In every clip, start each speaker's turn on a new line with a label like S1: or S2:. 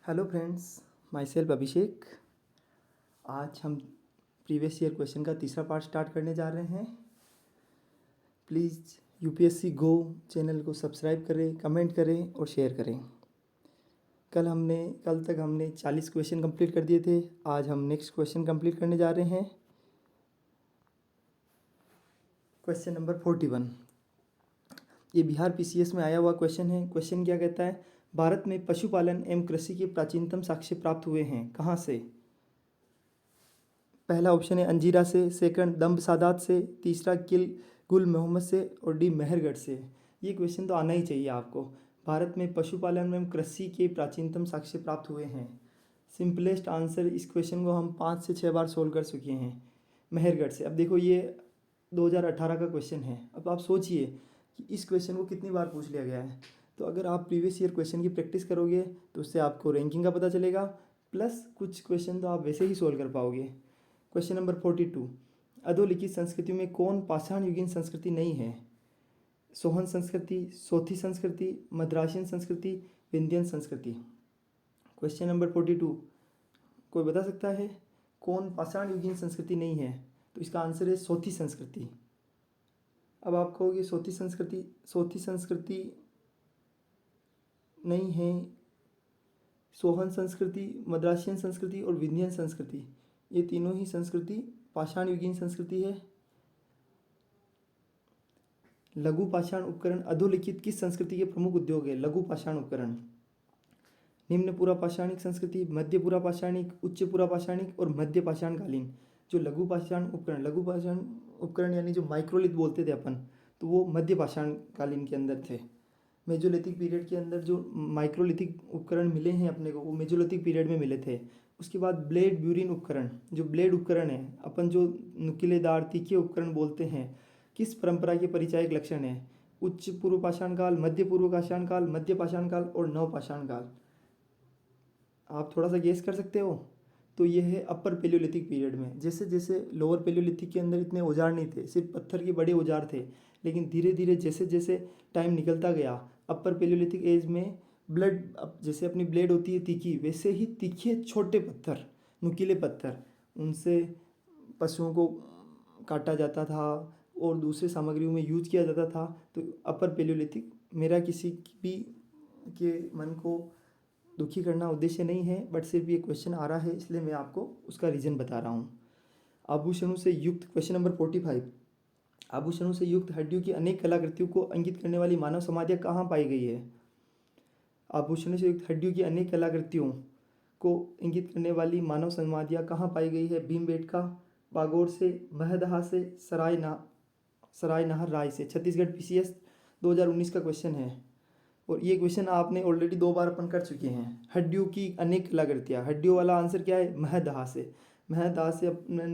S1: Hello friends, my self अभिषेक। आज हम previous year question का तीसरा पार्ट स्टार्ट करने जा रहे हैं। प्लीज़ यूपीएससी गो चैनल को सब्सक्राइब करें, कमेंट करें और शेयर करें। कल तक हमने 40 क्वेश्चन कंप्लीट कर दिए थे। आज हम नेक्स्ट क्वेश्चन कंप्लीट करने जा रहे हैं। क्वेश्चन नंबर 41, ये बिहार पीसीएस में आया हुआ क्वेश्चन है। क्वेश्चन क्या कहता है? भारत में पशुपालन एवं कृषि के प्राचीनतम साक्ष्य प्राप्त हुए हैं, कहाँ से? पहला ऑप्शन है अंजीरा से, सेकंड दम्ब सादात से, तीसरा गुल मोहम्मद से और डी मेहरगढ़ से। ये क्वेश्चन तो आना ही चाहिए आपको। भारत में पशुपालन एवं कृषि के प्राचीनतम साक्ष्य प्राप्त हुए हैं। सिंपलेस्ट आंसर इस क्वेश्चन को हम 5 से 6 बार सोल्व कर चुके हैं, मेहरगढ़ से। अब देखो ये 2018 का क्वेश्चन है। अब आप सोचिए कि इस क्वेश्चन को कितनी बार पूछ लिया गया है। तो अगर आप प्रीवियस ईयर क्वेश्चन की प्रैक्टिस करोगे तो उससे आपको रैंकिंग का पता चलेगा, प्लस कुछ क्वेश्चन तो आप वैसे ही सोल्व कर पाओगे। क्वेश्चन नंबर 42, अधोलिखित संस्कृतियों में कौन पाषाण युगीन संस्कृति नहीं है? सोहन संस्कृति, सोथी संस्कृति, मद्रासियन संस्कृति, विंध्यन संस्कृति। क्वेश्चन नंबर 42, कोई बता सकता है कौन पाषाण युगीन संस्कृति नहीं है? तो इसका आंसर है सोथी संस्कृति। अब आप कहोगे सोथी संस्कृति नहीं है। सोहन संस्कृति, मद्रासियन संस्कृति और विंध्यन संस्कृति, ये तीनों ही संस्कृति पाषाण युगीन संस्कृति है। लघु पाषाण उपकरण अधोलिखित किस संस्कृति के प्रमुख उद्योग है? लघु पाषाण उपकरण। निम्न पुरा पाषाणिक संस्कृति, मध्य पुरा पाषाणिक, उच्च पुरा पाषाणिक और मध्य पाषाणकालीन। जो लघु पाषाण उपकरण यानी जो माइक्रोलिथ बोलते थे अपन, तो वो मध्य पाषाणकालीन के अंदर थे। मेजोलिथिक पीरियड के अंदर जो माइक्रोलिथिक उपकरण मिले हैं अपने को, वो मेजोलिथिक पीरियड में मिले थे। उसके बाद ब्लेड ब्यूरिन उपकरण, जो ब्लेड उपकरण है, अपन जो नुकीलेदार तीखे उपकरण बोलते हैं, किस परंपरा के परिचायक लक्षण है? उच्च पूर्व पाषाण काल, मध्य पूर्व पाषाण काल, मध्य पाषाण काल और नव पाषाण काल। आप थोड़ा सा गेस कर सकते हो। तो ये है अपर पेलियोलिथिक पीरियड में। जैसे जैसे लोअर पेलियोलिथिक के अंदर इतने औजार नहीं थे, सिर्फ पत्थर के बड़े औजार थे, लेकिन धीरे धीरे जैसे जैसे टाइम निकलता गया, अपर पेलियोलिथिक एज में जैसे अपनी ब्लेड होती है तीखी, वैसे ही तीखे छोटे पत्थर, नुकीले पत्थर, उनसे पशुओं को काटा जाता था और दूसरे सामग्रियों में यूज किया जाता था। तो अपर पेलियोलिथिक, मेरा किसी भी के मन को दुखी करना उद्देश्य नहीं है, बट सिर्फ ये क्वेश्चन आ रहा है इसलिए मैं आपको उसका रीज़न बता रहा हूँ। आभूषणों से युक्त, क्वेश्चन नंबर 45, आभूषणों से युक्त हड्डियों की अनेक कलाकृतियों को इंगित करने वाली मानव समाधियाँ कहाँ पाई गई है? आभूषणों से युक्त हड्डियों की अनेक कलाकृतियों को इंगित करने वाली मानव समाधियाँ कहाँ पाई गई है? भीमबेटका, बागोर से, महदहा से, सरायनहर राय से। छत्तीसगढ़ पीसीएस 2019 का क्वेश्चन है और ये क्वेश्चन आपने ऑलरेडी 2 बार अपन कर चुके हैं। हड्डियों की अनेक कलाकृतियाँ, हड्डियों वाला आंसर क्या है? महदहा से। महदहा से अपन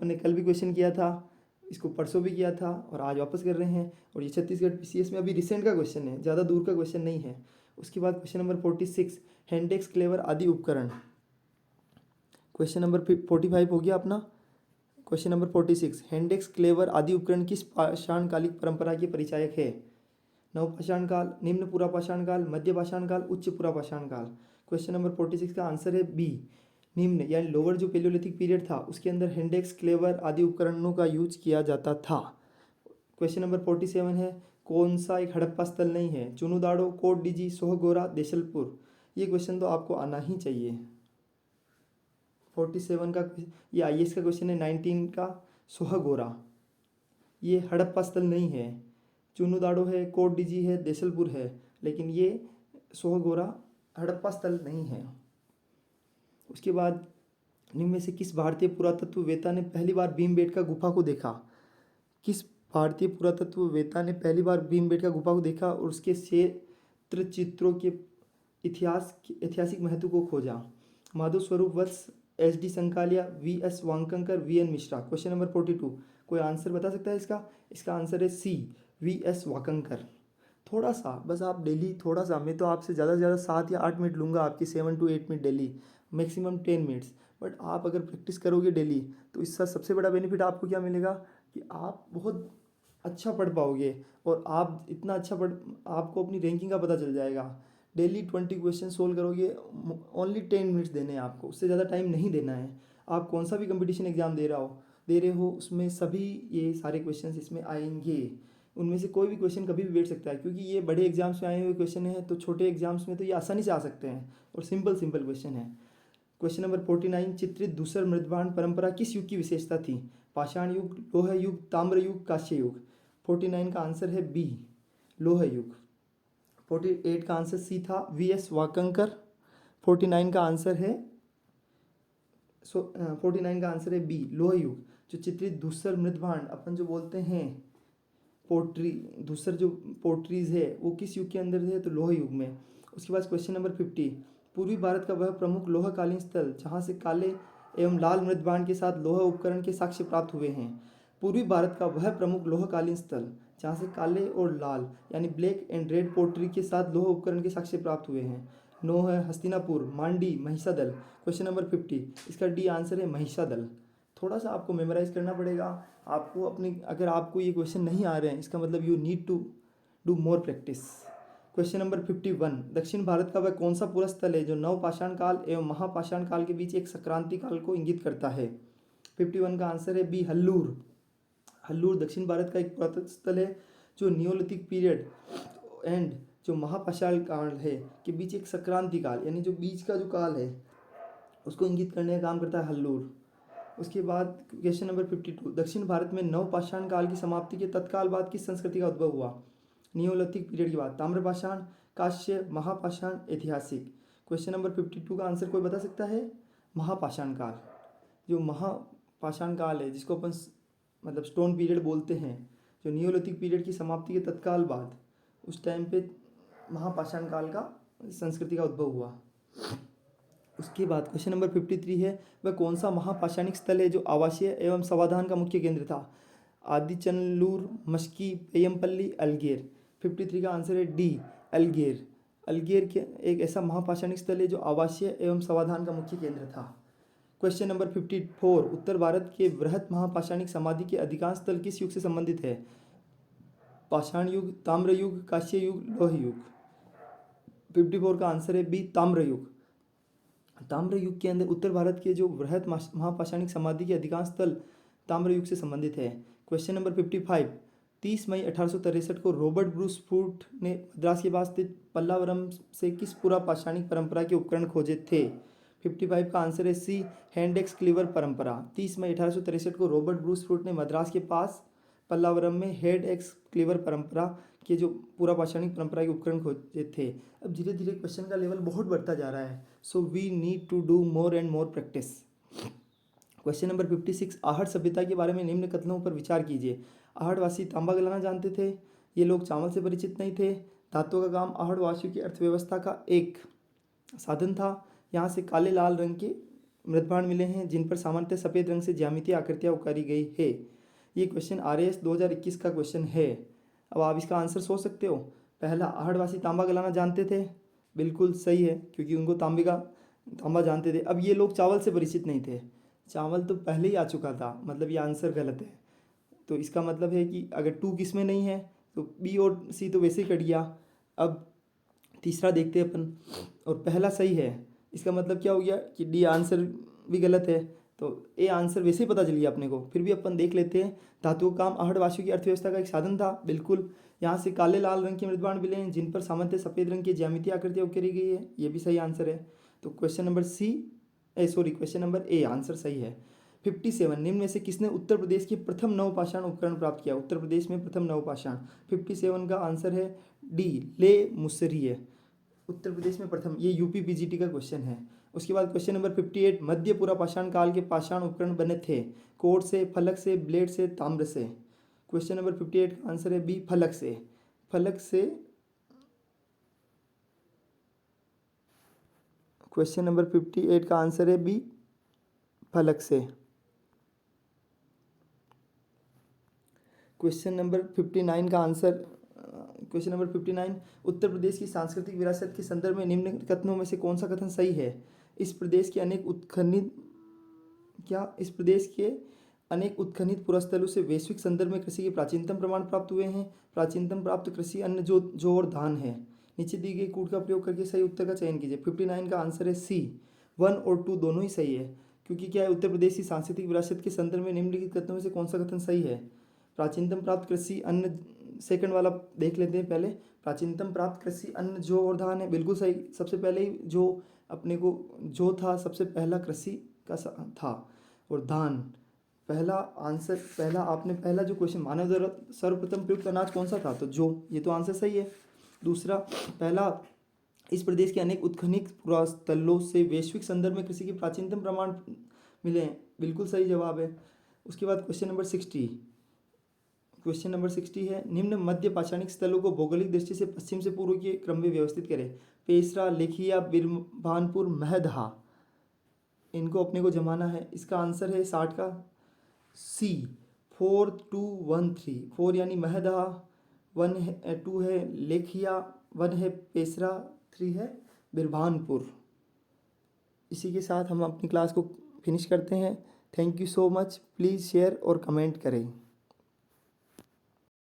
S1: ने कल भी क्वेश्चन किया था, इसको परसों भी किया था और आज वापस कर रहे हैं। और ये छत्तीसगढ़ पीसीएस में अभी रिसेंट का क्वेश्चन है, ज़्यादा दूर का क्वेश्चन नहीं है। उसके बाद क्वेश्चन नंबर 46, हैंडेक्स क्लेवर आदि उपकरण। क्वेश्चन नंबर 45 हो गया अपना। क्वेश्चन नंबर 46, हैंडेक्स क्लेवर आदि उपकरण किस पाषाणकालिक परंपरा के परिचायक है? नवपाषाण काल, निम्न पुरा पाषाण काल, मध्य पाषाण काल, उच्च पुरा पाषाण काल। क्वेश्चन नंबर 46 का आंसर है बी, निम्न यानी लोअर जो पेलियोलिथिक पीरियड था उसके अंदर हैंडेक्स क्लेवर आदि उपकरणों का यूज किया जाता था। क्वेश्चन नंबर 47 है, कौन सा एक हड़प्पा स्थल नहीं है? चुनुदाड़ो, कोट डीजी, सोहगोरा, देशलपुर। ये क्वेश्चन तो आपको आना ही चाहिए। 47 का ये आईएएस का क्वेश्चन है। 19 का सोहगोरा, ये हड़प्पा स्थल नहीं है। चुनुदाड़ो है, कोट डीजी है, देशलपुर है, लेकिन ये सोहगोरा हड़प्पा स्थल नहीं है। उसके बाद निम्न में से किस भारतीय पुरातत्ववेत्ता ने पहली बार भीमबेटका गुफा को देखा? किस भारतीय पुरातत्ववेत्ता ने पहली बार भीमबेटका गुफा को देखा और उसके क्षेत्र चित्रों के ऐतिहासिक महत्व को खोजा? Madhav Swarup Vats, S D. Sankalia, V S. Wakankar, V N. Mishra. Question number 42, कोई आंसर बता सकता है इसका? इसका आंसर है सी, वी.एस. वांकणकर। थोड़ा सा बस आप डेली थोड़ा सा, मैं तो आपसे ज़्यादा से ज़्यादा 7 या 8 मिनट लूँगा, आपकी 7 to 8 minute daily, maximum 10 minutes. But आप अगर प्रैक्टिस करोगे डेली तो इसका सबसे बड़ा बेनिफिट आपको क्या मिलेगा कि आप बहुत अच्छा पढ़ पाओगे और आप इतना अच्छा आपको अपनी रैंकिंग का पता चल जाएगा। डेली 20 क्वेश्चन सोल्व करोगे, ओनली 10 मिनट्स देने हैं आपको, उससे ज़्यादा टाइम नहीं देना है। आप कौन सा भी कंपटीशन एग्जाम दे रहे हो उसमें सभी ये सारे क्वेश्चन इसमें आएंगे। उनमें से कोई भी क्वेश्चन कभी भी बैठ सकता है, क्योंकि ये बड़े एग्जाम्स में आए हुए क्वेश्चन हैं, तो छोटे एग्जाम्स में तो ये आसानी से आ सकते हैं और सिंपल सिंपल क्वेश्चन है। क्वेश्चन नंबर 49, चित्रित धूसर मृदबाण परंपरा किस युग की विशेषता थी? पाषाण युग, लोह युग, ताम्र युग, कांस्य युग। 49 का आंसर है बी, लोह युग। 48 का आंसर सी था, वी.एस. वाकंकर। 49 का आंसर है 49 का आंसर है बी, लोह युग। जो चित्रित धूसर मृदबाण अपन जो बोलते हैं पोट्री, धूसर जो पोट्रीज है वो किस युग के अंदर है? तो लोह युग में। उसके बाद क्वेश्चन नंबर 50, पूर्वी भारत का वह प्रमुख लोहकालीन स्थल जहाँ से काले एवं लाल मृदबाण के साथ लोह उपकरण के साक्ष्य प्राप्त हुए हैं। पूर्वी भारत का वह प्रमुख लोहकालीन स्थल जहाँ से काले और लाल यानी ब्लैक एंड रेड पोट्री के साथ लोह उपकरण के साक्ष्य प्राप्त हुए हैं। 9 है हस्तिनापुर, मांडी, महिषादल। क्वेश्चन नंबर 50, इसका डी आंसर है महिषादल। थोड़ा सा आपको मेमोराइज करना पड़ेगा। आपको अपनी, अगर आपको ये क्वेश्चन नहीं आ रहे हैं इसका मतलब you need to do more practice. Question number 51, दक्षिण भारत का वह कौन सा पूरा स्थल है जो नवपाषाण काल एवं महापाषाण काल के बीच एक संक्रांति काल को इंगित करता है? 51 का आंसर है बी, हल्लूर। हल्लूर दक्षिण भारत का एक पुरातन स्थल है जो नियोलिथिक पीरियड एंड जो महापाषाण काल है के बीच एक संक्रांति काल यानी जो बीच का जो काल है उसको इंगित करने का काम करता है हल्लूर। उसके बाद क्वेश्चन नंबर 52, दक्षिण भारत में नवपाषाण काल की समाप्ति के तत्काल बाद किस संस्कृति का उद्भव हुआ? नियोलिथिक पीरियड के बाद ताम्रपाषाण, कांस्य, महापाषाण, ऐतिहासिक। क्वेश्चन नंबर 52 का आंसर कोई बता सकता है? महापाषाण काल। जो महापाषाण काल है जिसको अपन मतलब स्टोन पीरियड बोलते हैं, जो नियोलिथिक पीरियड की समाप्ति के तत्काल बाद उस टाइम पे महापाषाण काल का संस्कृति का उद्भव हुआ। उसके बाद क्वेश्चन नंबर 53 है, वह कौन सा महापाषाणिक स्थल है जो आवासीय एवं समाधान का मुख्य केंद्र था? आदिचनलूर, मस्की, पेयमपल्ली, अल्गेर। 53 का आंसर है डी, अल्गेर। अल्गेर के एक ऐसा महापाषाणिक स्थल है जो आवासीय एवं समाधान का मुख्य केंद्र था। क्वेश्चन नंबर 54, उत्तर भारत के बृहत महापाषाणिक समाधि के अधिकांश स्थल किस युग से संबंधित है? पाषाण युग, ताम्र युग, कांस्य युग, लोह युग। 54 का आंसर है बी, ताम्र युग। ताम्र युग के अंदर उत्तर भारत के जो बृहत महापाषाणिक समाधि के अधिकांश स्थल ताम्र युग से संबंधित है। क्वेश्चन नंबर 55, 30 मई 1863 को रॉबर्ट ब्रूस फूट ने मद्रास के पास स्थित पल्लावरम से किस पूरा पाषाणिक परंपरा के उपकरण खोजे थे? 55 का आंसर है सी, हैंडेक्स क्लीवर परंपरा। 30 मई 1863 को रॉबर्ट ब्रूस फूट ने मद्रास के पास पल्लावरम में हेड एक्स क्लीवर परंपरा के जो पूरा पाषाणिक परंपरा के उपकरण खोजे थे। अब धीरे धीरे क्वेश्चन का लेवल बहुत बढ़ता जा रहा है, so we need to do more and more practice. Question number 56, आहड़ सभ्यता के बारे में निम्न कथनों पर विचार कीजिए। आहड़वासी तांबा गलाना जानते थे, ये लोग चावल से परिचित नहीं थे, धातुओं का काम आहड़वासियों की अर्थव्यवस्था का एक साधन था, यहाँ से काले लाल रंग के मृदबाण मिले हैं जिन पर सामान्यतः सफ़ेद रंग से ज्यामितीय आकृतियाँ उकारी गई है। ये क्वेश्चन RAS 2021 का क्वेश्चन है। अब आप इसका आंसर सोच सकते हो। पहला, आहड़वासी तांबा गलाना जानते थे, बिल्कुल सही है क्योंकि उनको तांबा जानते थे। अब ये लोग चावल से परिचित नहीं थे, चावल तो पहले ही आ चुका था, मतलब ये आंसर गलत है। तो इसका मतलब है कि अगर 2 किस में नहीं है तो B और C तो वैसे ही कट गया। अब तीसरा देखते हैं अपन, और पहला सही है, इसका मतलब क्या हो गया कि D आंसर भी गलत है, तो ए आंसर वैसे ही पता चल गया अपने को। फिर भी अपन देख लेते हैं, धातुओं का काम आहड़वासियों की अर्थव्यवस्था का एक साधन था, बिल्कुल। यहाँ से काले लाल रंग के मृदबाण मिले हैं जिन पर सामान्यतः सफ़ेद रंग की ज्यामितीय आकृतियाँ उकेरी गई है, ये भी सही आंसर है। तो क्वेश्चन नंबर ए आंसर सही है। 57, निम्न में से किसने उत्तर प्रदेश के प्रथम नवपाषाण उपकरण प्राप्त किया? उत्तर प्रदेश में प्रथम नवपाषाण। 57 का आंसर है डी, ले मुसरिए। उत्तर प्रदेश में प्रथम, ये UP PGT का क्वेश्चन है। उसके बाद क्वेश्चन नंबर 58, मध्य पूरा पाषाण काल के पाषाण उपकरण बने थे कोड से, फलक से, ब्लेड से, ताम्र से। क्वेश्चन नंबर 58 का आंसर है बी, फलक से। फलक से। क्वेश्चन नंबर 58 का आंसर है बी, फलक से। क्वेश्चन नंबर 59 का answer, question number 59, Uttar Pradesh की सांस्कृतिक विरासत के संदर्भ में निम्न कथनों में से कौन सा कथन सही है? इस प्रदेश के अनेक उत्खनित पुरास्थलों से वैश्विक संदर्भ में कृषि के प्राचीनतम प्रमाण प्राप्त हुए हैं। प्राचीनतम प्राप्त कृषि अन्न जो और धान है। नीचे दी गई कूट का प्रयोग करके सही उत्तर का चयन कीजिए। 59 का आंसर है सी, 1 और 2 दोनों ही सही है, क्योंकि क्या है, उत्तर प्रदेश की सांस्कृतिक विरासत के संदर्भ में निम्नलिखित कथनों में से कौन सा कथन सही है। प्राचीनतम प्राप्त कृषि अन्न, सेकंड वाला देख लेते हैं पहले। प्राचीनतम प्राप्त कृषि अन्न जौ और धान है, बिल्कुल सही। सबसे पहले ही जो अपने को जो था, सबसे पहला कृषि का था, और धान पहला आंसर, पहला आपने पहला जो क्वेश्चन, मानव द्वारा सर्वप्रथम प्रयुक्त अनाज कौन सा था, तो जो, ये तो आंसर सही है। दूसरा, पहला, इस प्रदेश के अनेक उत्खनित पुरास्थलों से वैश्विक संदर्भ में कृषि के प्राचीनतम प्रमाण मिले हैं, बिल्कुल सही जवाब है। उसके बाद क्वेश्चन नंबर 60, क्वेश्चन नंबर 60 है, निम्न मध्य पाषाणिक स्थलों को भौगोलिक दृष्टि से पश्चिम से पूर्व के क्रम में व्यवस्थित करें। पेसरा, लेखिया, बिरभानपुर, महदहा, इनको अपने को जमाना है। इसका आंसर है 60 का सी, 4 2 1 3। 4 यानी महदहा, 1 है, 2 है लेखिया, 1 है पेसरा, 3 है बिरभानपुर। इसी के साथ हम अपनी क्लास को फिनिश करते हैं। Thank you so much. Please share और कमेंट करें।